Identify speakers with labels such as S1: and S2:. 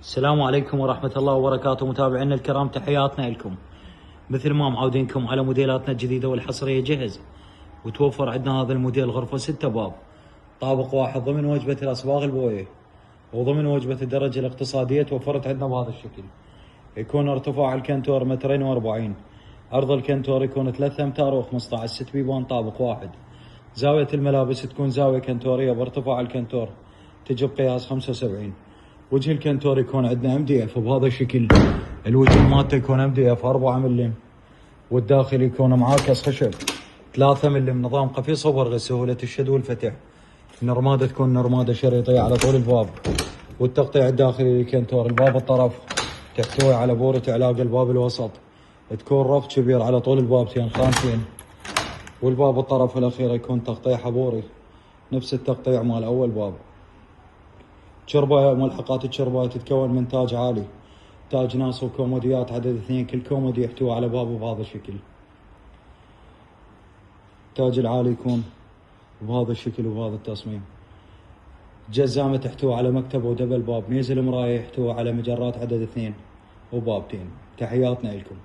S1: السلام عليكم ورحمة الله وبركاته. متابعينا الكرام، تحياتنا لكم. مثل ما معودينكم على موديلاتنا الجديدة والحصرية جهز، وتوفر عندنا هذا الموديل غرفة 6 باب، طابق واحد ضمن وجبة الأصباغ البويه وضمن وجبة الدرجة الاقتصادية. توفرت عندنا بهذا الشكل. يكون ارتفاع الكنتور 2.40 متر، عرض الكنتور يكون 3 أمتار و15، 6 بيبان طابق واحد. زاوية الملابس تكون زاوية كنتورية بارتفاع الكنتور تجي بقياس 75. وجه الكنتور يكون عندنا MDF بهذا الشكل. الوجه مالته يكون MDF 4 ملم، والداخل يكون معاكس خشب 3 ملم، نظام قفيص وبرغي، سهولة الشد والفتح. النرمادة تكون نرمادة شريطية على طول الباب. والتقطيع الداخلي للكنتور، الباب الطرف تحتوي على بورة علاق الباب الوسط، تكون رف كبير على طول البابتين خانتين. والباب الطرف الأخير يكون تقطيع حبوري نفس التقطيع مال أول باب. شرباية، ملحقات الشرباية تتكون من تاج عالي، تاج ناس وكوموديات عدد 2، كل كومودي يحتوي على بابه بهذا الشكل. التاج العالي يكون بهذا الشكل وبهذا التصميم. جزامة تحتوي على مكتب ودبل باب. ميز المراية يحتوي على مجرات عدد 2 وبابتين. تحياتنا لكم.